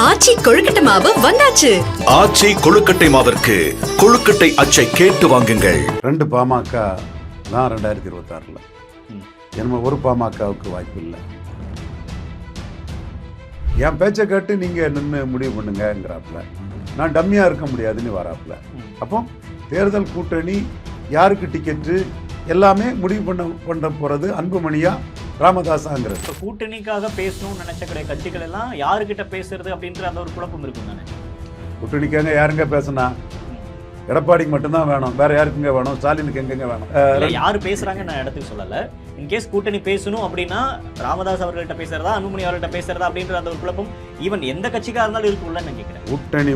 ஆச்சி கொழுக்கட்டை மாவு வந்தாச்சு. ஆச்சி கொழுக்கட்டை மாவிற்கு கொழுக்கட்டை அச்சை கேட்டு வாங்குங்கள். 2 பாமக தான் 2026ல். என்னமோ ஒரு பாமகவுக்கு வாய்ப்பு இல்லை. என் பேச்சை கேட்டு நீங்க நின்று முடிவு பண்ணுங்கிறாப்புல. நான் டம்மியா இருக்க முடியாதுன்னு வராப்புல. அப்போ தேர்தல் கூட்டணி யாருக்கு டிக்கெட்டு எல்லாமே முடிவு பண்ண போறது அன்புமணியா ராமதாஸாங்கிறது. இப்போ கூட்டணிக்காக பேசணும்னு நினைச்ச கட்சிகள் எல்லாம் யாருக்கிட்ட பேசுறது அப்படின்ற அந்த ஒரு குழப்பம் இருக்கும் தானே. கூட்டணிக்காக யாருங்க பேசினா எடப்பாடிக்கு மட்டும்தான் வேணும், வேற யாருக்குங்க வேணும்? ஸ்டாலினுக்கு எங்கெங்க வேணும்? யாரு பேசுறாங்க நான் இடத்துக்கு சொல்லல. இன்கேஸ் கூட்டணி பேசணும் அப்படின்னா ராமதாஸ் அவர்கள்ட்ட பேசுறதா அன்புமணி அவர்கள்ட்ட பேசுறதா அப்படின்ற அந்த ஒரு குழப்பம் ஈவன் எந்த கட்சிக்காக இருந்தாலும் இருக்கும்ல நான் கேட்கிறேன். கூட்டணி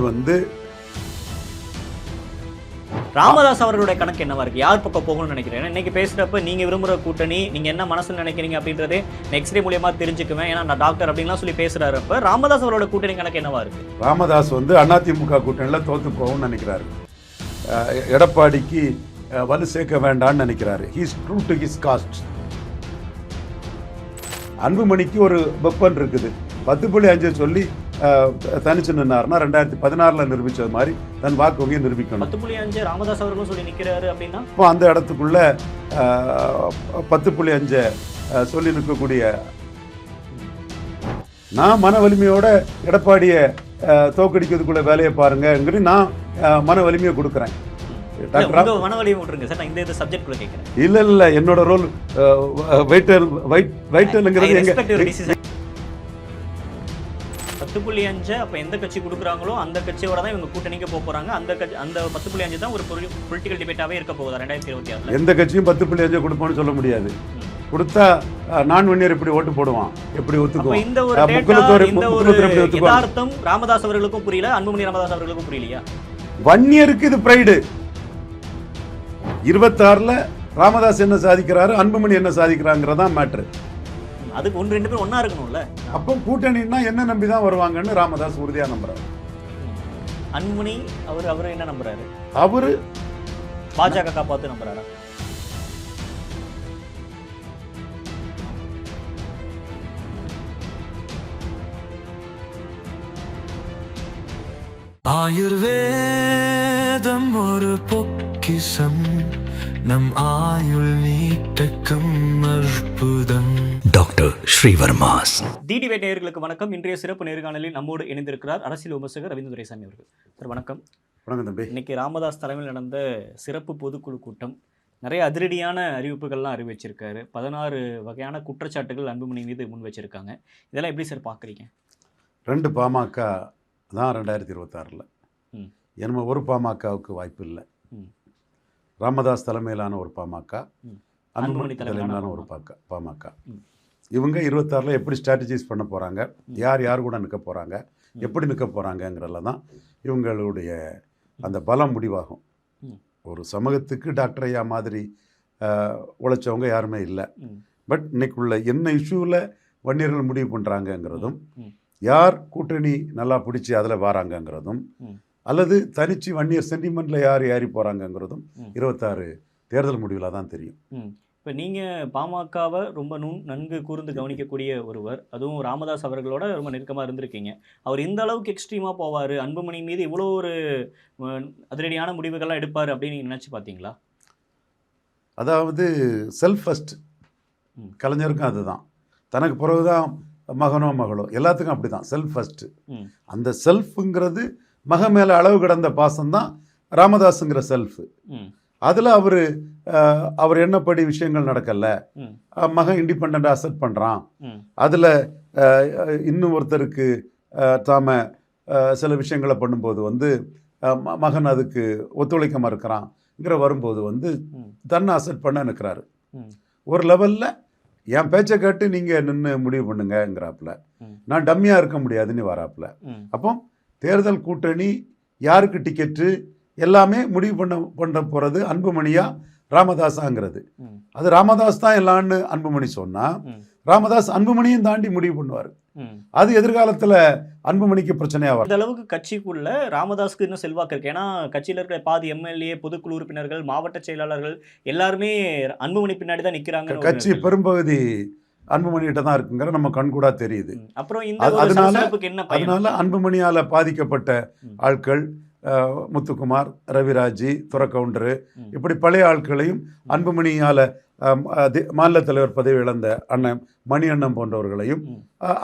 ராமதாஸ் அவர்களுடைய கணக்கு என்னவா இருக்கு? யார் பக்கம் போகணும்னு நினைக்கிறேன்? இன்னைக்கு பேசுறப்ப நீங்க விரும்புற கூட்டணி நீங்க என்ன மனசுல நினைக்கிறீங்க அப்படின்றதே நெக்ஸ்ட் டே மூலியமா தெரிஞ்சுக்குவேன். ஏன்னா நான் டாக்டர் அப்படின்லாம் சொல்லி பேசுறாருப்ப ராமதாஸ் அவரோட கூட்டணி கணக்கு என்னவா இருக்கு? ராமதாஸ் அதிமுக கூட்டணியில தோத்து போகும்னு நினைக்கிறாரு. எடப்பாடிக்கு வலு சேர்க்க வேண்டாம்னு நினைக்கிறாரு. He's true to his caste. அன்புமணிக்கு ஒரு வெப்பன் இருக்குது. 10.5 சொல்லி தனிச்சு நின்னாருன்னா 2016 நிரூபிச்சது மாதிரி தன் வாக்கு வங்கியை நிரூபிக்கணும். 10.5 ராமதாஸ் அவர்களும் சொல்லி நிற்கிறாரு அப்படின்னா இப்போ அந்த இடத்துக்குள்ள 10.5 சொல்லி நிற்கக்கூடிய நான் மன வலிமையோட எடப்பாடியை தோக்கடிக்கிறதுக்குள்ள வேலையை பாருங்க. நான் மன வலிமையை கொடுக்குறேன். இல்ல என்னோட ரோல் வைட்டல்ங்கிறது எங்க 10.5 அப்ப எந்த கட்சி கொடுக்குறாங்களோ அந்த கட்சியோட தான் இவங்க கூட்டணிக்கு போறாங்க. அந்த 10.5 தான் ஒரு பொலிட்டிக்கல் டிபேட்டாவே இருக்க போகுது 2026. எந்த கட்சியும் 10.5 கொடுப்போம்னு சொல்ல முடியாது. கொடுத்தா நான் வன்னியர் இப்படி ஓட்டு போடுவான், எப்படி ஒத்துக்குவோம்? இந்த ஒரு யதார்த்தம் ராமதாஸ் அவர்களுக்கும் புரியல, அன்புமணி ராமதாஸ் அவர்களுக்கும் புரியலையா? வன்னியருக்கு இது பிரைடு. 26ல ராமதாஸ் என்ன சாதிக்கிறாரு, அன்புமணி என்ன சாதிக்கிறாங்கிறதா மேட்ரு. அதுக்கு 1-2 பேர் ஒன்னா இருக்கணும்ல. அப்போ கூட்டணின்னா என்ன நம்பிதான் வருவாங்கன்னு ராமதாஸ் உறுதியா நம்புறாரு. அன்புமணி அவரு என்ன நம்புறாரு? அவரு பாஜக காப்பாத்து நம்புறாரா? ஆயுர்வேதம் ஒரு பொக்கிஷம், நம் ஆயுள் நீட்டக்கும் அற்புதம். டாக்டர் ஸ்ரீவர்மாஸ். டிடிவே நேயர்களுக்கு வணக்கம். இன்றைய சிறப்பு நேர்காணலில் நம்மோடு இணைந்திருக்கிறார் அரசியல் விமர்சகர் ரவீந்திர துரைசாமி அவர்கள். சார் வணக்கம். வணக்கம் தம்பி. இன்னைக்கு ராமதாஸ் தலைமையில் நடந்த சிறப்பு பொதுக்குழு கூட்டம் நிறைய அதிரடியான அறிவிப்புகள்லாம் அறிவிச்சிருக்காரு. 16 வகையான குற்றச்சாட்டுகள் அன்புமணி மீது முன் வச்சிருக்காங்க. இதெல்லாம் எப்படி சார் பார்க்குறீங்க? 2 பாமக தான் 2026ல். என்னமோ ஒரு பாமகவுக்கு வாய்ப்பு இல்லை. ராமதாஸ் தலைமையிலான ஒரு பாமக, அன்புமணி தலைமையிலான ஒரு பாமக. இவங்க 26ல் எப்படி ஸ்ட்ராட்டஜைஸ் பண்ண போகிறாங்க, யார் கூட நிற்க போகிறாங்க, எப்படி நிற்க போகிறாங்கங்கிறதுல தான் இவங்களுடைய அந்த பலம் முடிவாகும். ஒரு சமூகத்துக்கு டாக்டர் ஐயா மாதிரி உழைச்சவங்க யாருமே இல்லை. பட் இன்னைக்குள்ள என்ன இஷ்யூவில் வன்னியர்கள் முடிவு பண்ணுறாங்கங்கிறதும், யார் கூட்டணி நல்லா பிடிச்சி அதில் வராங்கங்கிறதும், அல்லது தனிச்சு வன்னியர் சென்டிமெண்ட்ல யார் ஏறி போகிறாங்கங்கிறதும் 26 தேர்தல் முடிவில் தான் தெரியும். இப்போ நீங்கள் பாமகவை ரொம்ப நன்கு கூர்ந்து கவனிக்கக்கூடிய ஒருவர், அதுவும் ராமதாஸ் அவர்களோட ரொம்ப நெருக்கமாக இருந்திருக்கீங்க. அவர் இந்த அளவுக்கு எக்ஸ்ட்ரீமாக போவார், அன்புமணி மீது இவ்வளோ ஒரு அதிரடியான முடிவுகள்லாம் எடுப்பார் அப்படின்னு நீங்கள் நினச்சி பார்த்தீங்களா? அதாவது செல்ஃப் ஃபர்ஸ்ட். கலைஞருக்கும் அதுதான். தனக்கு பிறகுதான் மகனோ மகளோ, எல்லாத்துக்கும் அப்படி தான் செல்ஃப் ஃபர்ஸ்ட். அந்த செல்ஃபுங்கிறது மக மேலே அளவு கடந்த பாசம்தான் ராமதாஸுங்கிற செல்ஃபு. அதில் அவர் என்னப்படி விஷயங்கள் நடக்கலை, மகன் இண்டிபெண்ட்டாக அசெப்ட் பண்ணுறான், அதில் இன்னும் ஒருத்தருக்கு தாம சில விஷயங்களை பண்ணும்போது மகன் அதுக்கு ஒத்துழைக்க மறுக்கிறான்ங்கிற வரும்போது தன்னை அசெப்ட் பண்ண நிற்கிறாரு. ஒரு லெவலில் என் பேச்சை கேட்டு நீங்கள் நின்று முடிவு பண்ணுங்கிறாப்புல. நான் டம்மியாக இருக்க முடியாதுன்னு வராப்புல. அப்போ தேர்தல் கூட்டணி யாருக்கு டிக்கெட்டு எல்லாமே முடிவு பண்ண போகிறது அன்புமணியா ராமதாஸாங்கிறது. அது ராமதாஸ் தான் எல்லான்னு அன்புமணி சொன்னா, ராமதாஸ் அன்புமணியும் தாண்டி முடிவு பண்ணுவார். அது எதிர்காலத்தில் அன்புமணிக்கு பிரச்சனையாக வரும். அந்த அளவுக்கு கட்சிக்குள்ள ராமதாஸ்க்கு இன்னும் செல்வாக்கு இருக்கு. ஏன்னா கட்சியில் இருக்கிற பாதி எம்எல்ஏ, பொதுக்குழு உறுப்பினர்கள், மாவட்ட செயலாளர்கள் எல்லாருமே அன்புமணி பின்னாடி தான் நிற்கிறாங்க. கட்சி பெரும்பகுதி அன்புமணிகிட்ட தான் இருக்குங்கிற நம்ம கண்கூடா தெரியுது. அப்புறம் இந்த அது- ஒரு அதனால- சலசலப்புக்கு என்ன பயன்? அதனால அன்புமணியால் பாதிக்கப்பட்ட ஆட்கள் முத்துக்குமார், ரவிராஜ், துரக்கவுண்டரு, இப்படி பழைய ஆட்களையும் அன்புமணியால் மாநில தலைவர் பதவி இழந்த அண்ணன் மணி அண்ணன் போன்றவர்களையும்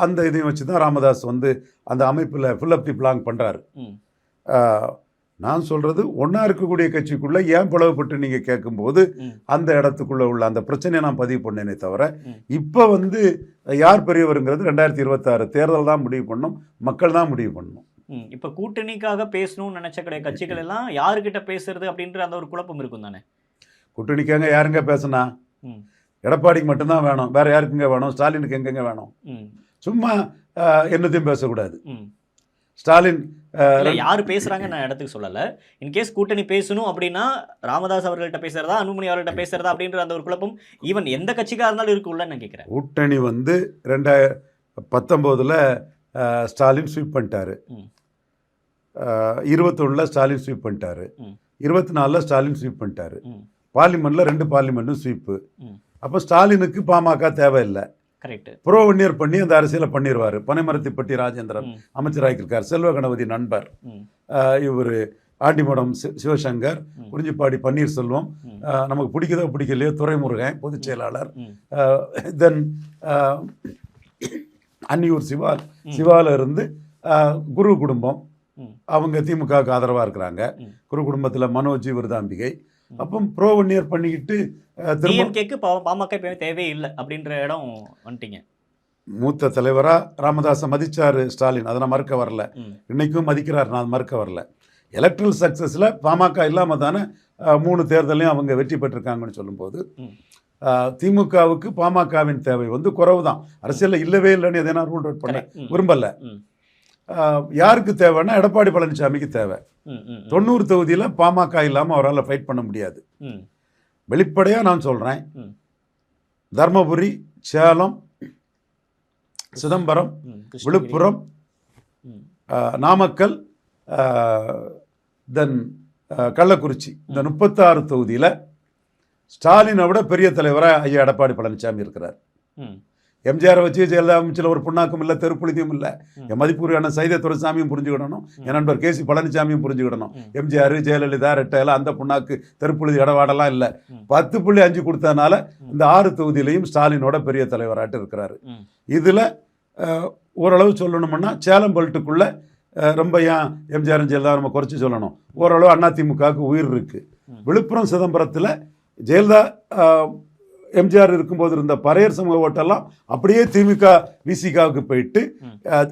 அந்த இதையும் வச்சு தான் ராமதாஸ் வந்து அந்த அமைப்பில் ஃபில்லப் தி பிளாங் பண்ணுறாரு. நான் சொல்கிறது ஒன்றா இருக்கக்கூடிய கட்சிக்குள்ளே ஏன் பிளவுபட்டு நீங்கள் கேட்கும்போது அந்த இடத்துக்குள்ளே உள்ள அந்த பிரச்சனையை நான் பதிவு பண்ணேனே தவிர இப்போ வந்து யார் பெரியவருங்கிறது 2026 தேர்தல் தான் முடிவு பண்ணணும், மக்கள் தான் முடிவு பண்ணணும். இப்ப கூட்டணிக்காக பேசணும்னு நினைச்ச கட்சிகள் எல்லாம் யாருக்கிட்ட பேசுறது அப்படின்ற அந்த ஒரு குழப்பம் இருக்கும் தானே? கூட்டணிக்காங்க யாருங்க பேசுனா? எடப்பாடிக்கு மட்டும்தான் வேணும், வேற யாருக்குங்க வேணும்? ஸ்டாலினுக்கு எங்கெங்க வேணும்? சும்மா என்னத்தையும் பேசக்கூடாது. ஸ்டாலின் யாரு பேசுறாங்க நான் இடத்துக்கு சொல்லல. இன்கேஸ் கூட்டணி பேசணும் அப்படின்னா ராமதாஸ் அவர்கள்ட்ட பேசுறதா, அன்புமணி அவர்கள்ட்ட பேசுறதா அப்படின்ற அந்த ஒரு குழப்பம் ஈவன் எந்த கட்சிக்கா இருந்தாலும் இருக்குல்ல நான் கேட்கிறேன். கூட்டணி வந்து 2019 ஸ்டாலின் ஸ்வீப் பண்ணிட்டாரு, 21 ஸ்டாலின் ஸ்வீப் பண்ணிட்டாரு, 24 ஸ்டாலின் ஸ்வீப் பண்ணிட்டாரு, பார்லிமெண்ட்ல 2 பார்லிமெண்ட்டும் ஸ்வீப்பு. அப்போ ஸ்டாலினுக்கு பாமக தேவையில்லை. கரெக்ட். புரோவன்னியர் பண்ணி அந்த அரசியலை பண்ணிடுவார். பனைமரத்திப்பட்டி ராஜேந்திரன் அமைச்சராகியிருக்கார், செல்வ கணபதி நண்பர், இவர் ஆண்டிமடம் சிவசங்கர், குறிஞ்சிப்பாடி பன்னீர்செல்வம், நமக்கு பிடிக்குதோ பிடிக்கலையோ துரைமுருகன் பொதுச் செயலாளர், தென் அன்னியூர் சிவால இருந்து குரு குடும்பம், அவங்க திமுகவுக்கு ஆதரவாக இருக்கிறாங்க. குரு குடும்பத்தில் மனோஜ் விருதாம்பிகை. அப்போ ப்ரோவன்னியர் பண்ணிக்கிட்டு பாமக தேவையில்லை அப்படின்ற இடம் வந்துட்டீங்க. மூத்த தலைவரா ராமதாஸை மதிச்சாரு ஸ்டாலின், அதை நான் மறுக்க வரல, இன்னைக்கும் மதிக்கிறார், நான் மறுக்க வரல. எலக்ட்ரல் சக்சஸில் பாமக இல்லாமல் தானே 3 தேர்தலையும் அவங்க வெற்றி பெற்றிருக்காங்கன்னு சொல்லும்போது திமுகவுக்கு பாமகவின் தேவை வந்து குறைவு தான். அரசியலில் இல்லவே இல்லைன்னு எதனா ரூல் அவுட் பண்ண விரும்பல. யாருக்கு தேவைன்னா எடப்பாடி பழனிசாமிக்கு தேவை. 90 தொகுதியில் பாமக இல்லாமல் அவரால் ஃபைட் பண்ண முடியாது. வெளிப்படையாக நான் சொல்கிறேன், தர்மபுரி, சேலம், சிதம்பரம், விழுப்புரம், நாமக்கல், தென் கள்ளக்குறிச்சி, இந்த 36 தொகுதியில் ஸ்டாலினை விட பெரிய தலைவராக ஐயா எடப்பாடி பழனிசாமி இருக்கிறார். எம்ஜிஆரை வச்சு ஜெயலலிதா அமைச்சில் ஒரு புண்ணாக்கும் இல்லை, தெருப்புழுதியும் இல்லை. என் மதிப்புரியான சைதை துரைசாமியும் புரிஞ்சுக்கிடணும், என் நண்பர் கேசி பழனிசாமியும் புரிஞ்சுக்கிடணும். எம்ஜிஆர், ஜெயலலிதா, ரெட்டையெல்லாம் அந்த புண்ணாக்கு தெருப்புழுதி இடவாடெல்லாம் இல்லை. 10.5 கொடுத்ததுனால இந்த 6 தொகுதியிலையும் ஸ்டாலினோட பெரிய தலைவராட்டு இருக்கிறாரு. இதில் ஓரளவு சொல்லணும்னா சேலம் பெல்ட்டுக்குள்ளே ரொம்ப ஏன் எம்ஜிஆர் ஜெயலலிதா நம்ம குறைச்சி சொல்லணும், ஓரளவு அதிமுகவுக்கு உயிர் இருக்குது. விழுப்புரம், சிதம்பரத்தில் ஜெயலலிதா எம்ஜிஆர் இருக்கும்போது இருந்த பறையர் சமூக ஓட்டெல்லாம் அப்படியே திமுக விசிகாவுக்கு போயிட்டு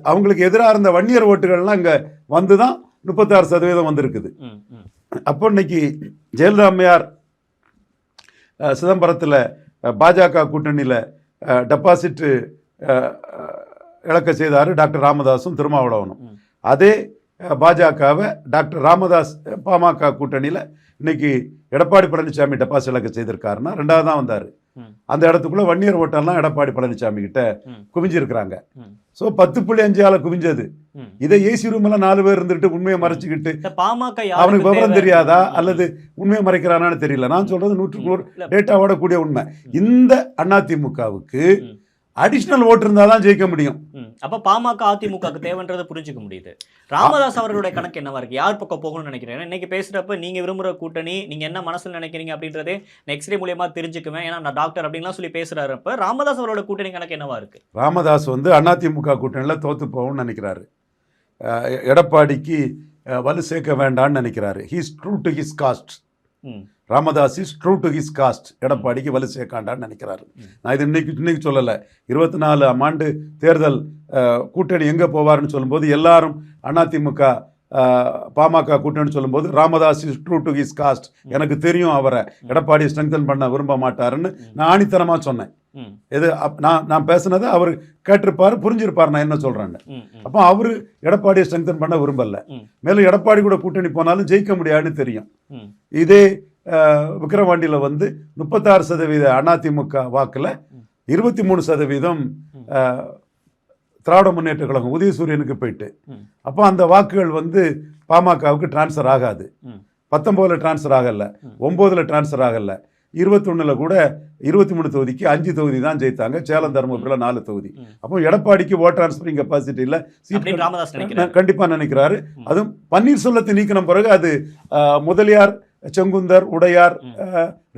அவங்களுக்கு எதிராக இருந்த வன்னியர் ஓட்டுகள்லாம் இங்கே வந்து தான் 36% வந்திருக்குது. அப்போ இன்னைக்கு ஜெயலலிதா அம்மையார் சிதம்பரத்தில் பாஜக கூட்டணியில் டெபாசிட்டு இழக்க செய்தார் டாக்டர் ராமதாஸும் திருமாவளவனும். அதே பாஜகவை டாக்டர் ராமதாஸ் பாமக கூட்டணியில் இன்னைக்கு எடப்பாடி பழனிசாமி டெபாசிட் இழக்க செய்திருக்காருன்னா 2வது தான் வந்தார். அந்த இடத்துக்குள்ள வன்னியர் ஓட்டெல்லாம் எடப்பாடி பழனிசாமி கிட்ட குவிஞ்சிருக்கிறாங்க. ஸோ 10.5 குவிஞ்சது. இதை ஏசி ரூம்ல 4 பேர் இருந்துட்டு உண்மையை மறைச்சிக்கிட்டு அவனுக்கு விவரம் தெரியாதா அல்லது உண்மையை மறைக்கிறானான்னு தெரியல. நான் சொல்றது 100% டேட்டாவோட கூடிய உண்மை. இந்த அதிமுகவுக்கு அடிஷனல் ஓட்டு இருந்தால் தான் ஜெயிக்க முடியும். அப்ப பாமக அதிமுகவுக்கு தேவைன்றதை புரிஞ்சுக்க முடியுது. ராமதாஸ் அவர்களுடைய கணக்கு என்னவா இருக்கு? யார் பக்கம் போகணும்னு நினைக்கிறேன்? இன்னைக்கு பேசுறப்ப நீங்க விரும்புற கூட்டணி, நீங்க என்ன மனசுல நினைக்கிறீங்க அப்படின்றதே நெக்ஸ்ட் டே மூலியமா தெரிஞ்சுக்குவேன், ஏன்னா நான் டாக்டர் அப்படின்லாம் சொல்லி பேசுறாருப்ப ராமதாஸ் அவரோட கூட்டணி கணக்கு என்னவா இருக்கு? ராமதாஸ் வந்து அதிமுக கூட்டணியில் தோத்து போகும்னு நினைக்கிறாரு. எடப்பாடிக்கு வலு சேர்க்க வேண்டாம்னு நினைக்கிறாரு. He's true to his cost. Ramadoss is true to his cost. எடப்பாடிக்கு வலு சேர்க்காண்டான்னு நினைக்கிறாரு. நான் இது இன்னைக்கு சொல்லலை. 24ஆம் ஆண்டு தேர்தல் கூட்டணி எங்கே போவார்னு சொல்லும்போது எல்லாரும் அதிமுக பாமக கூட்டணி சொல்லும்போது Ramadoss is true to his cost, எனக்கு தெரியும் அவரை எடப்பாடியை ஸ்ட்ரெங்தன் பண்ண விரும்ப மாட்டாருன்னு நான் ஆணித்தனமாக சொன்னேன். எது நான் பேசுனதை அவர் கேட்டிருப்பாரு, புரிஞ்சிருப்பார் நான் என்ன சொல்றேன்னு. அப்போ அவரு எடப்பாடியை ஸ்ட்ரெங்தன் பண்ண விரும்பல. மேலும் எடப்பாடி கூட கூட்டணி போனாலும் ஜெயிக்க முடியாதுன்னு தெரியும். இதே விக்கிரவாண்டியில் வந்து 36% அதிமுக வாக்குல 23% திராவிட முன்னேற்ற கழகம் உதயசூரியனுக்கு போயிட்டு, அப்போ அந்த வாக்குகள் வந்து பாமகவுக்கு டிரான்ஸ்ஃபர் ஆகாது. 19 டிரான்ஸ்ஃபர் ஆகல, 9 டிரான்ஸ்ஃபர் ஆகல. 21 கூட 23 தொகுதிக்கு 5 தொகுதி தான் ஜெயித்தாங்க. சேலம் தருமபுரியில் 4 தொகுதி. அப்போ எடப்பாடிக்கு ஓட் டிரான்ஸ்பரிங் கெப்பாசிட்டி இல்லை, அப்படின்னு ராமதாஸ் நினைக்கிறாரு. கண்டிப்பா நினைக்கிறாரு. அதுவும் பன்னீர்செல்வத்தை நீக்கின பிறகு அது முதலியார், செங்குந்தர், உடையார்,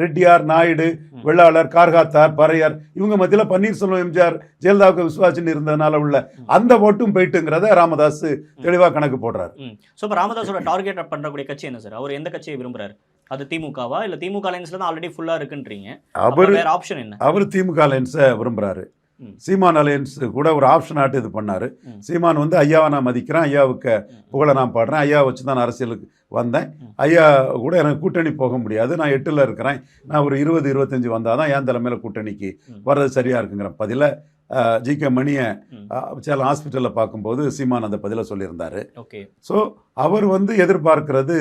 ரெட்டியார், நாயுடு, வெள்ளாளர், கார்காத்தார், பறையர் இவங்க மத்தியில பன்னீர்செல்வம், எம்ஜிஆர், ஜெயலலிதாவுக்கு விசுவாசின்னு இருந்ததுனால உள்ள அந்த ஓட்டும் போயிட்டுங்கிறத ராமதாஸ் தெளிவா கணக்கு போடுறாரு. ஸோ இப்போ ராமதாஸோட டார்கெட் பண்ணக்கூடிய கட்சி என்ன சார்? அவர் எந்த கட்சியை விரும்புறாரு? அது திமுகவா இல்ல திமுக அலைன்ஸ்ல தான் ஆல்ரெடி ஃபுல்லா இருக்குன்றீங்க? அவர் வேற ஆப்ஷன் என்ன? அவர் திமுக அலைன்ஸை விரும்புறாரு. சீமான் அலையன்ஸ் கூட ஒரு ஆப்ஷன் ஆட்டு இது பண்ணாரு. சீமான் வந்து ஐயாவை நான் மதிக்கிறேன், ஐயாவுக்கு புகழை நான் பாடுறேன், ஐயா வச்சு தான் நான் அரசியலுக்கு வந்தேன், ஐயா கூட எனக்கு கூட்டணி போக முடியாது, நான் 8ல் இருக்கிறேன், நான் ஒரு 20-25 வந்தாதான் என் தலைமையில கூட்டணிக்கு வர்றது சரியா இருக்குங்கிற பதில ஜி.கே. மணியை சேலம் ஹாஸ்பிட்டலில் பார்க்கும்போது சீமான் அந்த பதில சொல்லியிருந்தாரு. ஸோ அவர் வந்து எதிர்பார்க்கிறது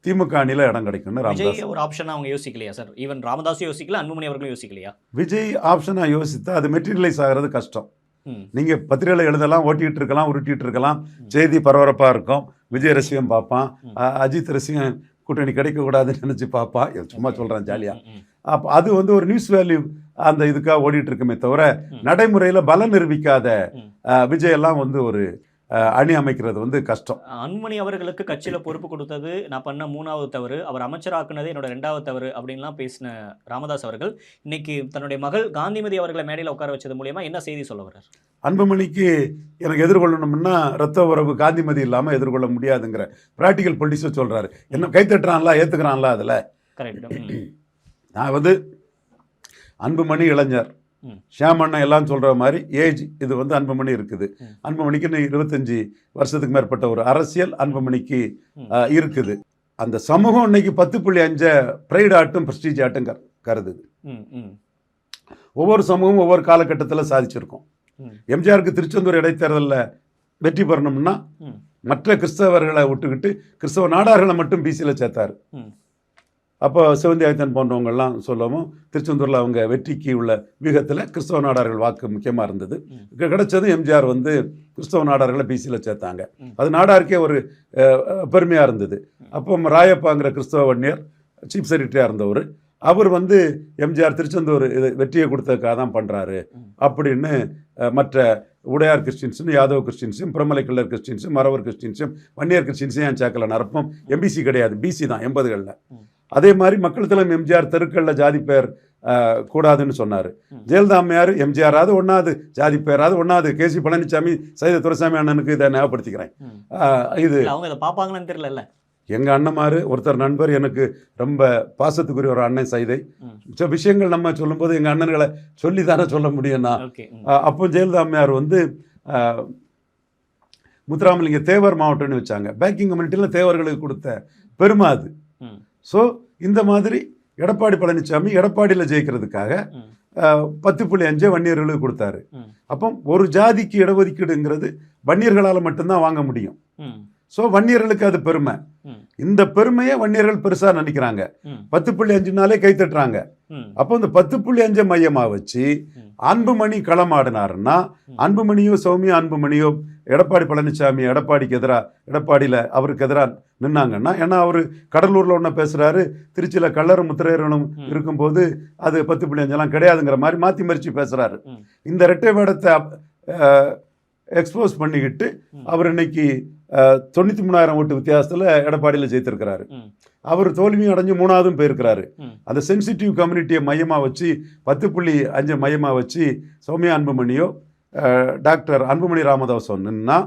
திமுக அணியில் இடம் கிடைக்கும்னு ராமதாஸ். ஒரு ஆப்ஷன் அவங்க யோசிக்கலையா சார்? ஈவன் ராமதாஸும் யோசிக்கல, அன்புமணி அவர்களும் யோசிக்கலையா? விஜய் ஆப்ஷனா யோசித்தா அது மெட்டீரியலைஸ் ஆகிறது கஷ்டம். நீங்க பத்திரிகையில் எழுதலாம், ஓட்டிட்டு இருக்கலாம், உருட்டிட்டு இருக்கலாம், செய்தி பரபரப்பா இருக்கும், விஜய் ரசிகம் பார்ப்பான், அஜித் ரசிகம் கூட்டணி கிடைக்க கூடாதுன்னு நினைச்சு பார்ப்பான், சும்மா சொல்றேன் ஜாலியா. அப்போ அது வந்து ஒரு நியூஸ் வேல்யூ அந்த இதுக்காக ஓடிட்டு இருக்குமே தவிர நடைமுறையில் பலம் நிரூபிக்காத விஜய் எல்லாம் வந்து ஒரு அணி அமைக்கிறது வந்து கஷ்டம். அன்புமணி அவர்களுக்கு கட்சியில் பொறுப்பு கொடுத்தது நான் பண்ண 3வது தவறு, அவர் அமைச்சராக்குனது என்னோட 2வது தவறு அப்படின்லாம் பேசின ராமதாஸ் அவர்கள் இன்னைக்கு தன்னுடைய மகள் காந்திமதி அவர்களை மேடையில் உட்கார வச்சது மூலியமா என்ன செய்தி சொல்ல வர்றார்? அன்புமணிக்கு எனக்கு எதிர்கொள்ளணும்னா ரத்த உறவு காந்திமதி இல்லாமல் எதிர்கொள்ள முடியாதுங்கிற ப்ராக்டிக்கல் பொலிட்டிக்ஸை சொல்றாரு. என்ன கைத்தட்டுறான்ல, ஏத்துக்கிறான்ல, அதில் கரெக்ட். நான் வந்து அன்புமணி இளைஞர், ஷியாமண்ணா எல்லாம் சொல்ற மாதிரி ஏஜ் இது வந்து அன்புமணி இருக்குது. அன்புமணிக்கு 25 வருஷத்துக்கு மேற்பட்ட ஒரு அரசியல் அன்புமணிக்கு இருக்குது. அந்த சமூகம் இன்னைக்கு 10.5 பிரைட் ஆட்டும் பிரஸ்டீஜ் ஆட்டும் கருதுது. ஒவ்வொரு சமூகமும் ஒவ்வொரு காலகட்டத்தில் சாதிச்சிருக்கோம். எம்ஜிஆருக்கு திருச்செந்தூர் இடைத்தேர்தலில் வெற்றி பெறணும்னா மற்ற கிறிஸ்தவர்களை விட்டுக்கிட்டு கிறிஸ்தவ நாடார்களை மட்டும் பிசியில் சேர்த்தாரு. அப்போ சிவந்தி ஆயத்தன் போன்றவங்கெல்லாம் சொல்லவும் திருச்செந்தூரில் அவங்க வெற்றிக்கு உள்ள வியூகத்தில் கிறிஸ்தவ நாடார்கள் வாக்கு முக்கியமாக இருந்தது. கிடைச்சது எம்ஜிஆர் வந்து கிறிஸ்தவ நாடார்களை பிசியில் சேர்த்தாங்க. அது நாடாருக்கே ஒரு பெருமையாக இருந்தது. அப்போ ராயப்பாங்கிற கிறிஸ்தவ வன்னியர் சீஃப் செக்ரட்டரியாக இருந்தவர், அவர் வந்து எம்ஜிஆர் திருச்செந்தூர் இது வெற்றியை கொடுத்ததுக்காக தான் பண்ணுறாரு அப்படின்னு மற்ற உடையார் கிறிஸ்டின்ஸும், யாதவ் கிறிஸ்டின்ஸும், பிரமலை கிள்ளர் கிறிஸ்டின்ஸும், மறவர் கிறிஸ்டின்ஸும், வன்னியர் கிறிஸ்டின்ஸும் ஏன் சேர்க்கல நிரப்பம்? எம்பிசி கிடையாது, பிசி தான் 80களில். அதே மாதிரி மக்கள் தலைவர் எம்ஜிஆர் தெருக்களில் ஜாதி பெயர் கூடாதுன்னு சொன்னார். ஜெயலலிதா அம்மையார் எம்ஜிஆராவது ஒன்றாவது, ஜாதி பெயராது ஒன்றாவது. கேசி பழனிசாமி சைத துரைசாமி அண்ணனுக்கு இதை ஞாபகப்படுத்திக்கிறேன். இது அவங்க இதை பார்ப்பாங்கன்னு தெரியல. எங்கள் அண்ணன்மார் ஒருத்தர் நண்பர், எனக்கு ரொம்ப பாசத்துக்குரிய ஒரு அண்ணன் சைதை. விஷயங்கள் நம்ம சொல்லும்போது எங்கள் அண்ணன்களை சொல்லி தானே சொல்ல முடியும்னா, அப்போ ஜெயலலிதா அம்மையார் வந்து முத்துராமலிங்க தேவர் மாவட்டம்னு வச்சாங்க. பேங்கிங் கம்யூனிட்டியில் தேவர்களுக்கு கொடுத்த பெருமை அது. ஸோ இந்த மாதிரி எடப்பாடி பழனிசாமி எடப்பாடியில் ஜெயிக்கிறதுக்காக 10.5 வன்னியர்களுக்கு கொடுத்தாரு. அப்போ ஒரு ஜாதிக்கு இடஒதுக்கீடுங்கிறது வன்னியர்களால் மட்டும்தான் வாங்க முடியும். ஸோ வன்னியர்களுக்கு அது பெருமை. இந்த பெருமையை வன்னியர்கள் பெருசா நினைக்கிறாங்க. 10.5னாலே கை தட்டுறாங்க. அப்போ இந்த 10.5 மையமா வச்சு அன்புமணி களமாடினாருன்னா, அன்புமணியோ சௌமியா அன்புமணியோ எடப்பாடி பழனிசாமி எடப்பாடிக்கு எதிராக, எடப்பாடியில் அவருக்கு எதிராக நின்னாங்கன்னா, ஏன்னா அவர் கடலூரில் ஒன்று பேசுகிறாரு, திருச்சியில் கள்ளரும் முத்திரையர்களும் இருக்கும்போது அது 10.5 கிடையாதுங்கிற மாதிரி மாற்றி மறித்து பேசுகிறாரு. இந்த இரட்டை வேடத்தை எக்ஸ்போஸ் பண்ணிக்கிட்டு அவர் இன்னைக்கு 93,000 ஓட்டு வித்தியாசத்தில் எடப்பாடியில் ஜெயித்திருக்கிறாரு. அவர் தோல்வியும் அடைஞ்சு 3ஆவதும் போயிருக்கிறாரு. அந்த சென்சிட்டிவ் கம்யூனிட்டியை மையமாக வச்சு 10.5 மையமாக வச்சு சௌமியா அன்புமணியோ டாக்டர் அன்புமணி ராமதாஸோ நின்னா,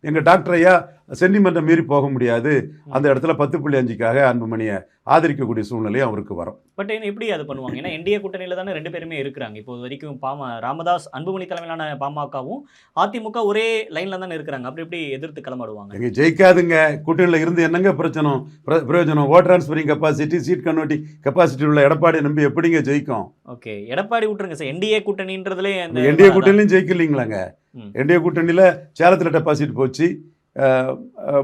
எங்கள் டாக்டர் ஐயா சென்டிமெண்ட்டை மீறி போக முடியாது, அந்த இடத்துல 10.5க்காக அன்புமணியை ஆதரிக்கக்கூடிய சூழ்நிலையும் அவருக்கு வரும். பட் எப்படி அது பண்ணுவாங்க? ஏன்னா என்டிஏ கூட்டணியில் தானே 2 பேருமே இருக்கிறாங்க. இப்போ வரைக்கும் ராமதாஸ் அன்புமணி தலைமையிலான பாமகவும் அதிமுக ஒரே லைனில் தானே இருக்கிறாங்க. அப்படி எப்படி எதிர்த்து கிளம்பிடுவாங்க? எங்கே ஜெயிக்காதுங்க, கூட்டணியில் இருந்து என்னங்க பிரயோஜனம்? Vote transferring capacity, seat converting capacity உள்ள எடப்பாடி நம்பி எப்படிங்க ஜெயிக்கும்? ஓகே, எடப்பாடி விட்டுருங்க சார், என்டிஏ கூட்டணின்றதுல என்டிஏ கூட்டணியும் ஜெயிக்கலீங்களாங்க. என்டிஏ கூட்டணியில் சேலத்தில் டெபாசிட் போச்சு,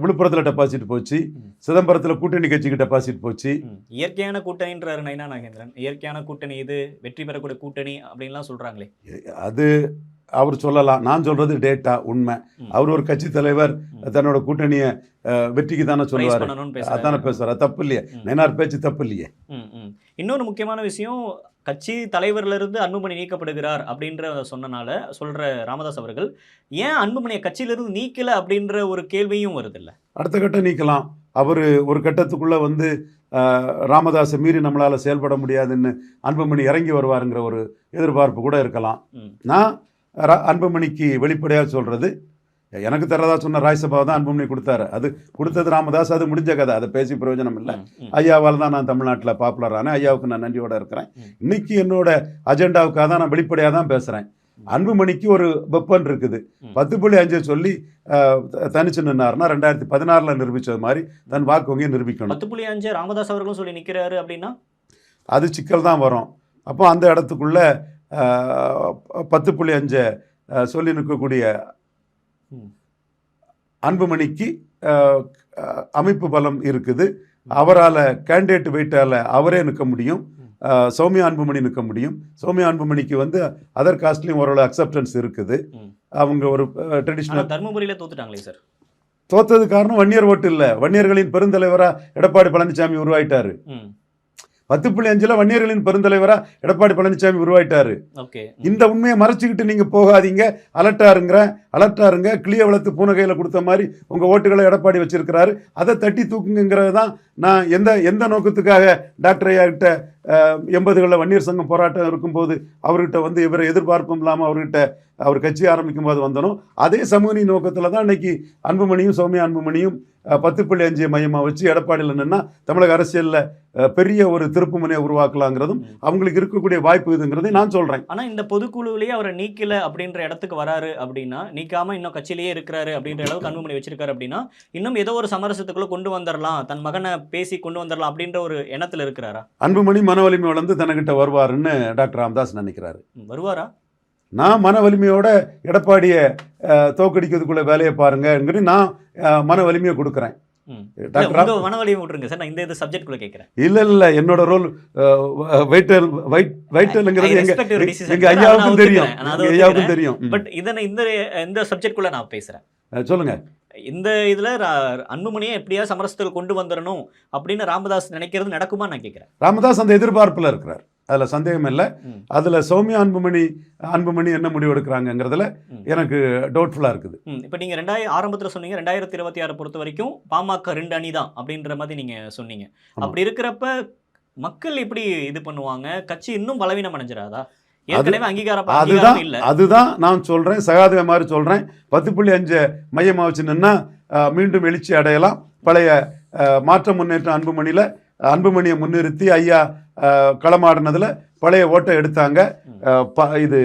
விழுப்புரத்தில் டெபாசிட் போச்சு, சிதம்பரத்தில் கூட்டணி கட்சிக்கு டெபாசிட் போச்சு. இயற்கையான கூட்டணின்றாரு நைனா நாகேந்திரன். இயற்கையான கூட்டணி இது, வெற்றி பெறக்கூடிய கூட்டணி அப்படின்லாம் சொல்றாங்களே. அது அவர் சொல்லலாம், நான் சொல்றது டேட்டா, உண்மை. அவர் ஒரு கட்சி தலைவர் தன்னோட கூட்டணியை வெற்றிக்கு தானே சொல்லுவார், அதானே பேசுவார். தப்பு இல்லையே, நைனார் பேச்சு தப்பு இல்லையே. இன்னொரு முக்கியமான விஷயம், கட்சி தலைவர்ல இருந்து அன்புமணி நீக்கப்படுகிறார் அப்படின்ற சொல்ற ராமதாஸ் அவர்கள் ஏன் அன்புமணியை கட்சியிலிருந்து நீக்கல அப்படின்ற ஒரு கேள்வியும் வருது இல்ல? அடுத்த கட்டம் நீக்கலாம். அவர் ஒரு கட்டத்துக்குள்ளே வந்து ராமதாஸை மீறி நம்மளால் செயல்பட முடியாதுன்னு அன்புமணி இறங்கி வருவாருங்கிற ஒரு எதிர்பார்ப்பு கூட இருக்கலாம். நான் அன்புமணிக்கு வெளிப்படையாக சொல்கிறது, எனக்கு தரதா சொன்ன ராஜ்யசபா தான் அன்புமணி கொடுத்தாரு. அது கொடுத்தது ராமதாஸ், அது முடிஞ்ச கதை, அதை பேசி பிரயோஜனம் இல்லை. ஐயாவால் தான் நான் தமிழ்நாட்டில் பாப்புலரானேன். ஐயாவுக்கு நான் நன்றியோடு இருக்கிறேன். இன்னைக்கு என்னோட அஜெண்டாவுக்காக தான் நான் வெளிப்படையாக தான் பேசுகிறேன். அன்புமணிக்கு ஒரு வெப்பன் இருக்குது. 10.5 சொல்லி தனிச்சு நின்னாருன்னா 2016 நிரூபிச்சது மாதிரி தன் வாக்கு வங்கியை நிரூபிக்கணும். 10.5 ராமதாஸ் அவர்களும் சொல்லி நிற்கிறாரு அப்படின்னா அது சிக்கல் தான் வரும். அப்போ அந்த இடத்துக்குள்ள 10.5 சொல்லி நிற்கக்கூடிய அன்புமணிக்கு அமைப்பு பலம் இருக்குது. அவரால் கேண்டிடேட் வெயிட்டால் அவரே நிற்க முடியும். சௌமியா அன்புமணி நிற்க முடியும். சௌமியா அன்புமணிக்கு வந்து அதர் காஸ்ட்லையும் ஓரளவு அக்செப்டன்ஸ் இருக்குது. அவங்க ஒரு ட்ரெடிஷ்னல். தர்மபுரியில் தோத்துட்டாங்களே சார். தோத்தது காரணம் வன்னியர் ஓட்டு இல்லை. வன்னியர்களின் பெருந்தலைவராக எடப்பாடி பழனிசாமி உருவாயிட்டாரு. 10.5 வன்னியர்களின் பெருந்தலைவராக எடப்பாடி பழனிசாமி உருவாயிட்டாரு. இந்த உண்மையை மறைச்சிக்கிட்டு நீங்க போகாதீங்க, அலர்ட்டாருங்க, கிளிய வளர்த்து பூனகையில் கொடுத்த மாதிரி உங்க ஓட்டுகளை எடப்பாடி வச்சிருக்கிறாரு, அதை தட்டி தூக்குங்கிறது தான் நான் எந்த நோக்கத்துக்காக டாக்டர் ஐயா கிட்ட 80களில் வன்னியர் சங்கம் போராட்டம் இருக்கும்போது அவர்கிட்ட வந்து இவரை எதிர்பார்ப்பும் இல்லாமல் அவர் கட்சி ஆரம்பிக்கும் போது வந்தனும் அதே சமூக நோக்கத்தில் தான் இன்னைக்கு அன்புமணியும் சௌமியா அன்புமணியும் 10.5 மையமாக வச்சு எடப்பாடியில் நின்னா தமிழக அரசியலில் பெரிய ஒரு திருப்பு முனையை உருவாக்கலாங்கிறதும் அவங்களுக்கு இருக்கக்கூடிய வாய்ப்பு இதுங்கிறதை நான் சொல்றேன். ஆனால் இந்த பொதுக்குழுவிலேயே அவரை நீக்கல அப்படின்ற இடத்துக்கு வராரு அப்படின்னா, நீக்காம இன்னும் கட்சியிலேயே இருக்கிறாரு அப்படின்ற அளவுக்கு அன்புமணி வச்சிருக்காரு அப்படின்னா, இன்னும் ஏதோ ஒரு சமரசத்துக்குள்ள கொண்டு வந்துடலாம், தன் மகனை பேசி கொண்டு வந்துடலாம் அப்படின்ற ஒரு எண்ணத்தில் இருக்கிறாரா? அன்புமணி மன வலிமை வளர்ந்து தனக்கிட்ட வருவாருன்னு டாக்டர் ராமதாஸ் நினைக்கிறாரு. வருவாரா? நான் மன வலிமையோட எடப்பாடியை தோக்கடிக்கிறதுக்குள்ள வேலையை பாருங்க, நான் மன வலிமையை கொடுக்குறேன். இல்ல என்னோட ரோல் எங்க ஐயாவுக்கும் தெரியும். பட் இதனை இந்த சப்ஜெக்ட்குள்ள நான் பேசுறேன். சொல்லுங்க. இந்த இதுல அன்புமணியை எப்படியா சமரசத்துக்கு கொண்டு வந்துடணும் அப்படின்னு ராமதாஸ் நினைக்கிறது நடக்குமா நான் கேட்கிறேன். ராமதாஸ் அந்த எதிர்பார்ப்புல இருக்கிறார், அதுல சந்தேகம் இல்லை. அதுல சௌமியா அன்புமணி என்ன முடிவு எடுக்கிறாங்கிறதுல எனக்கு டவுட்ஃபுல்லா இருக்குது. இப்ப நீங்க ஆரம்பத்துல சொன்னீங்க 2026 பொறுத்த வரைக்கும் பாமக 2 அணி தான் அப்படின்ற மாதிரி நீங்க சொன்னீங்க. அப்படி இருக்கிறப்ப மக்கள் எப்படி இது பண்ணுவாங்க? கட்சி இன்னும் பலவீனம் அடைஞ்சிடாதா? அதுதான் நான் சொல்றேன், சகாதேவ மாதிரி சொல்றேன். 10.5 மையமா வச்சு நின்னா மீண்டும் எழுச்சி அடையலாம். பழைய மாற்ற முன்னேற்றம் அன்புமணியை முன்னிறுத்தி ஐயா களமாடினதுல பழைய ஓட்டை எடுத்தாங்க. இது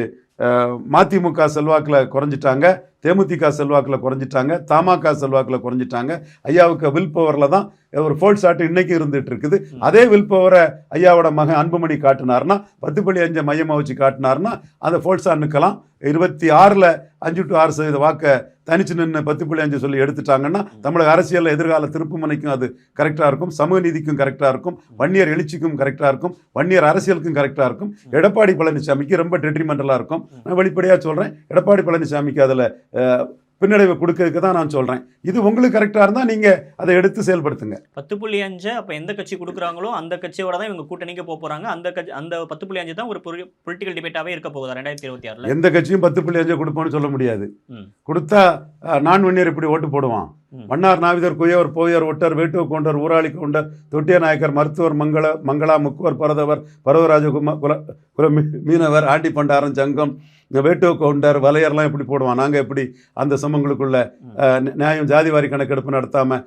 மதிமுக செல்வாக்கில் குறைஞ்சிட்டாங்க, தேமுதிக செல்வாக்கில் குறைஞ்சிட்டாங்க, தமாக செல்வாக்கில் குறைஞ்சிட்டாங்க. ஐயாவுக்கு வில் பவரில் தான் ஒரு ஃபோல்ட் ஷாட் இன்னைக்கு இருந்துட்டு இருக்குது. அதே வில் பவரை ஐயாவோட மகன் அன்புமணி காட்டினார்னா, 10.5 மையமாக வச்சு காட்டினார்னா அந்த ஃபோல்ட் ஷாட் நிற்கலாம். 26ல் 5 to 6% வாக்கை தனிச்சு நின்று 10.5 சொல்லி எடுத்துட்டாங்கன்னா தமிழக அரசியலில் எதிர்கால திருப்பு முனைக்கும் அது கரெக்டாக இருக்கும், சமூக நீதிக்கும் கரெக்டாக இருக்கும், வன்னியர் எழுச்சிக்கும் கரெக்டாக இருக்கும், வன்னியர் அரசியலுக்கும் கரெக்டாக இருக்கும். எடப்பாடி பழனிசாமிக்கு ரொம்ப டெட்ரிமெண்டலாக இருக்கும். நான் வெளிப்படையாக சொல்கிறேன், எடப்பாடி பழனிசாமிக்கு அதில் பின்னடைவை கொடுக்கறதுக்கு தான் நான் சொல்றேன். இது உங்களுக்கு கரெக்டா இருந்தா நீங்க அதை எடுத்து செயல்படுத்துங்க. 10.5 அப்ப எந்த கட்சி கொடுக்குறாங்களோ அந்த கட்சியோட தான் இவங்க கூட்டணிக்கு போறாங்க. அந்த 10.5 தான் ஒரு பொலிட்டிக்கல் டிபேட்டாவே இருக்க போகுதா 2026? எந்த கட்சியும் 10.5 கொடுப்போம்னு சொல்ல முடியாது. கொடுத்தா நான் வன்னியர் இப்படி ஓட்டு போடுவான். மன்னார் நாவிதர் குயவர் போயர் ஒட்டர் வேட்டுவ கொண்டர் ஊராளி கொண்டர் தொட்டிய நாயக்கர் மருத்துவர் மங்களா முக்குவர் பரதவர் பரவராஜ குல மீனவர் ஆண்டி பண்டாரன் சங்கம் வேட்டுவ கவுண்டர் வலையர்லாம் எப்படி போடுவான். நாங்கள் எப்படி அந்த சமங்களுக்குள்ள நியாயம் ஜாதிவாரி கணக்கெடுப்பு நடத்தாம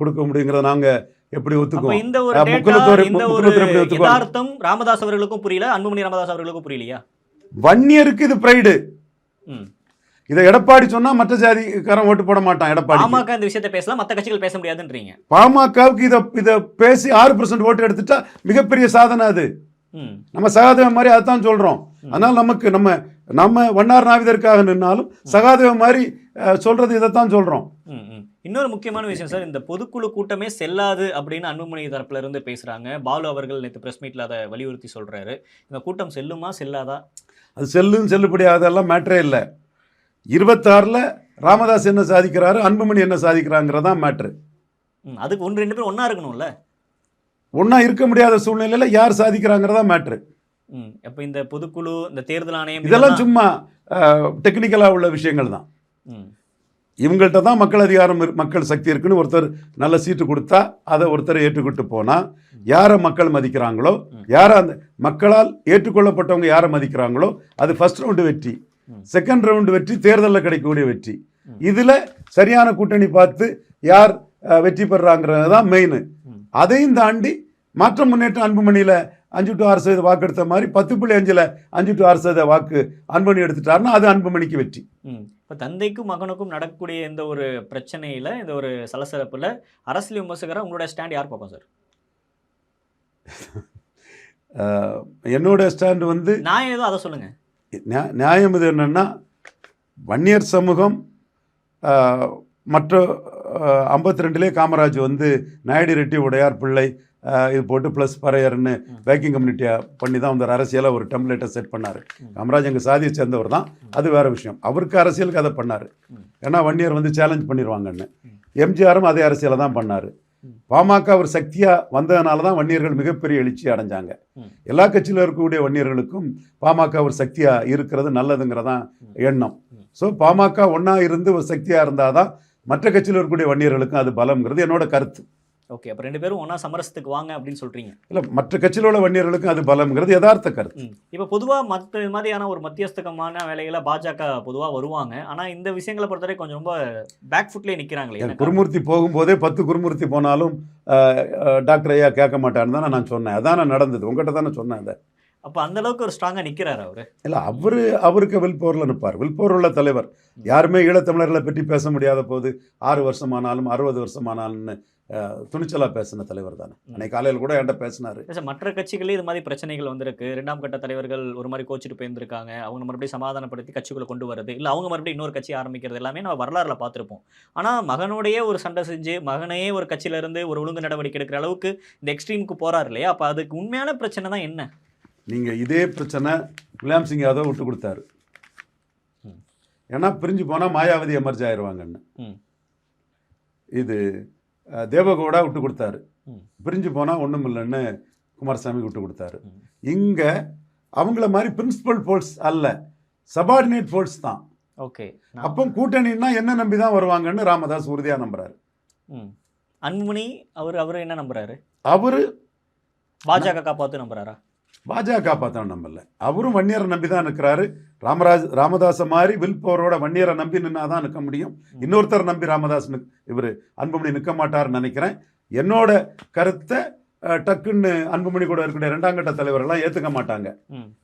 கொடுக்க முடியுங்கிறத நாங்கள் எப்படி ஒத்துக்குவோம்? இந்த ஒரு ராமதாஸ் அவர்களுக்கும் புரியல, அன்புமணி ராமதாஸ் அவர்களுக்கும் புரியலையா? வன்னியருக்கு இது பிரைடு. இதை எடப்பாடி சொன்னா மற்ற ஜாதிக்காரன் ஓட்டு போட மாட்டான். எடப்பாடி பாமக இந்த விஷயத்தை பேசலாம், மற்ற கட்சிகள் பேச முடியாதுன்றீங்க. பாமகவுக்கு இதை பேசி 6% ஓட்டு எடுத்துட்டா மிகப்பெரிய சாதனை. அது நம்ம சகாதேவ மாதிரி அதான் சொல்றோம். அதனால நமக்கு நம்ம வண்ணார் நாவிதற்காக நின்னாலும் சகாதேவ மாதிரி சொல்றது இதைத்தான் சொல்றோம். இன்னொரு முக்கியமான விஷயம் சார், இந்த பொதுக்குழு கூட்டமே செல்லாது அப்படின்னு அன்புமணி தரப்புல இருந்து பேசுறாங்க. பாலு அவர்கள் நேற்று பிரஸ் மீட்ல அதை வலியுறுத்தி சொல்றாரு. இந்த கூட்டம் செல்லுமா செல்லாதா? அது செல்லுபடியாதெல்லாம் மேட்டரே இல்லை. 26ல் ராமதாஸ் என்ன சாதிக்கிறாரு, அன்புமணி என்ன சாதிக்கிறாங்கிறதான் மேட்ரு. அதுக்கு 1-2 பேர் ஒன்னா இருக்கணும்ல. ஒன்றா இருக்க முடியாத சூழ்நிலையில் யார் சாதிக்கிறாங்கிறதா மேட்ரு. அப்போ இந்த பொதுக்குழு, இந்த தேர்தல் ஆணையம் இதெல்லாம் சும்மா டெக்னிக்கலாக உள்ள விஷயங்கள் தான். இவங்கள்ட்ட தான் மக்கள் அதிகாரம் மக்கள் சக்தி இருக்குன்னு ஒருத்தர் நல்ல சீட்டு கொடுத்தா அதை ஒருத்தர் ஏற்றுக்கிட்டு போனால் யாரை மக்கள் மதிக்கிறாங்களோ, யாரை அந்த மக்களால் ஏற்றுக்கொள்ளப்பட்டவங்க யாரை மதிக்கிறாங்களோ அது ஃபர்ஸ்ட் ரவுண்டு வெற்றி. செகண்ட் ரவுண்டு வெற்றி தேர்தலில் கிடைக்கக்கூடிய வெற்றி. இதில் சரியான கூட்டணி பார்த்து யார் வெற்றி பெறாங்கிறது தான் மெயின். அதையும் தாண்டி மாற்றம் முன்னேற்றம் அன்புமணியில் 5 to 6% வாக்கு எடுத்த மாதிரி 10.5 5 to 6% வாக்கு அன்புமணி எடுத்துட்டாருன்னா அது அன்புமணிக்கு வெற்றி. இப்போ தந்தைக்கும் மகனுக்கும் நடக்கக்கூடிய இந்த ஒரு பிரச்சனையில், இந்த ஒரு சலசலப்பில் அரசியல் விமர்சகராக உங்களோட ஸ்டாண்ட் யார் பார்ப்போம் சார்? என்னோட ஸ்டாண்ட் வந்து நான் ஏதோ அதை சொல்லுங்கள். நியாயம் இது என்னன்னா, வன்னியர் சமூகம் மற்ற 52 காமராஜ் வந்து நாயுடு ரெட்டி உடையார் பிள்ளை இது போட்டு ப்ளஸ் பறையர்னு பேக்கிங் கம்யூனிட்டியாக பண்ணி தான் வந்து அரசியலை ஒரு டெம்ப்ளேட்டை செட் பண்ணார். காமராஜ் எங்கள் சாதியை சேர்ந்தவர் தான், அது வேறு விஷயம். அவருக்கு அரசியலுக்கு அதை பண்ணார், ஏன்னா வன்னியர் வந்து சேலஞ்ச் பண்ணிடுவாங்கன்னு. எம்ஜிஆரும் அதே அரசியலை தான் பண்ணார். பாமக ஒரு சக்தியாக வந்ததுனால தான் வன்னியர்கள் மிகப்பெரிய எழுச்சி அடைஞ்சாங்க. எல்லா கட்சியில் இருக்கக்கூடிய வன்னியர்களுக்கும் பாமக ஒரு சக்தியாக இருக்கிறது நல்லதுங்கிறதான் எண்ணம். ஸோ பாமக ஒன்றா இருந்து ஒரு சக்தியாக இருந்தால் தான் மற்ற கட்சியில் இருக்கக்கூடிய வன்னியர்களுக்கும் அது பலம்ங்கிறது என்னோட கருத்து. ஓகே, அப்போ 2 பேரும் ஒன்றா சமரசத்துக்கு வாங்க அப்படின்னு சொல்கிறீங்க. இல்லை, மற்ற கட்சியில் உள்ள வன்னியர்களுக்கும் அது பலம்ங்கிறது யதார்த்த கருத்து. இப்போ பொதுவாக மற்ற மாதிரியான ஒரு மத்தியஸ்தகமான வேலைகளை பாஜக பொதுவாக வருவாங்க. ஆனால் இந்த விஷயங்களை பொறுத்தவரை கொஞ்சம் ரொம்ப பேக் ஃபுட்லேயே நிற்கிறாங்களே. குருமூர்த்தி போகும்போதே 10 குருமூர்த்தி போனாலும் டாக்டர் ஐயா கேட்க மாட்டான்னு தானே நான் சொன்னேன். அதானே நடந்தது, உங்கள்கிட்ட தானே சொன்னேன் அதை. அப்போ அந்த அளவுக்கு ஒரு ஸ்ட்ராங்காக நிற்கிறார் அவர். இல்லை, அவருக்கு வில்போரில் நிற்பார். வில்போர் உள்ள தலைவர். யாருமே ஈழத்தமிழர்களை பற்றி பேச முடியாத போது 6 வருஷமானாலும் 60 வருஷமானாலும்னு துணிச்சலாக பேசின தலைவர் தானே. அன்னைக்கு காலையில் கூட என்கிட்ட பேசினார். மற்ற கட்சிகளே இது மாதிரி பிரச்சனைகள் வந்திருக்கு. 2ஆம் கட்ட தலைவர்கள் ஒரு மாதிரி கோச்சிட்டு போயிருந்திருக்காங்க. அவங்க மறுபடியும் சமாதானப்படுத்தி கட்சிக்குள்ளே கொண்டு வரது, இல்லை அவங்க மறுபடியும் இன்னொரு கட்சி ஆரம்பிக்கிறது எல்லாமே நம்ம வரலாறுல பார்த்துருப்போம். ஆனால் மகனோடையே ஒரு சண்டை செஞ்சு மகனையே ஒரு கட்சியிலேருந்து ஒரு ஒழுங்கு நடவடிக்கை எடுக்கிற அளவுக்கு இந்த எக்ஸ்ட்ரீமுக்கு போகிறார் இல்லையா? அப்போ அதுக்கு உண்மையான பிரச்சனை தான் என்ன? நீங்கள் இதே பிரச்சனை முலாயம் சிங் யாதவ் விட்டு கொடுத்தாரு. ஏன்னா பிரிஞ்சு போனால் மாயாவதி எமர்ஜ் ஆயிடுவாங்கன்னு. இது தேவகவுடா விட்டு கொடுத்தாரு. பிரிஞ்சு போனால் ஒன்றும் இல்லைன்னு குமாரசாமி விட்டு கொடுத்தாரு. இங்கே அவங்கள மாதிரி பிரின்சிபல் ஃபோர்ஸ் அல்ல, சபார்டினேட் ஃபோர்ஸ் தான். ஓகே, அப்போ கூட்டணின்னா என்ன நம்பி தான் வருவாங்கன்னு ராமதாஸ் உறுதியாக நம்புறாரு. அன்புமணி அவர் என்ன நம்புறாரு? அவரு பாஜக காப்பாற்று நம்புறாரா? பாஜக காப்பாற்ற நம்பல. அவரும் வன்னியரை நம்பி தான் இருக்கிறாரு. ராமதாஸை மாதிரி வில்போரோட வன்னியரை நம்பி நின்னா தான் நிற்க முடியும். இன்னொருத்தர் நம்பி ராமதாஸ் இவர் அன்புமணி நிற்க மாட்டார்னு நினைக்கிறேன். என்னோட கருத்தை டக்குன்னு அன்புமணி கூட இருக்கிற 2ஆம் கட்ட தலைவர்கள்லாம் ஏற்றுக்க மாட்டாங்க.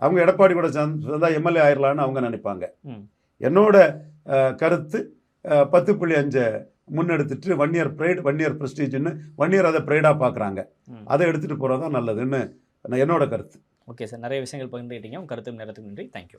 அவங்க எடப்பாடி கூட சேர்ந்தா எம்எல்ஏ ஆயிரலான்னு அவங்க நினைப்பாங்க. என்னோட கருத்து 10.5 முன்னெடுத்துட்டு வன்னியர் ப்ரைட், வன்னியர் ப்ரெஸ்டீஜ்னு வன்னியர் அதை ப்ரைடாக பார்க்குறாங்க. அதை எடுத்துகிட்டு போகிறது தான் நல்லதுன்னு என்னோட கருத்து. ஓகே சார், நிறைய விஷயங்கள் பகிர்ந்துக்கிட்டீங்க. உங்கள் கருத்து நேரத்துக்கு நன்றி. தேங்க்யூ.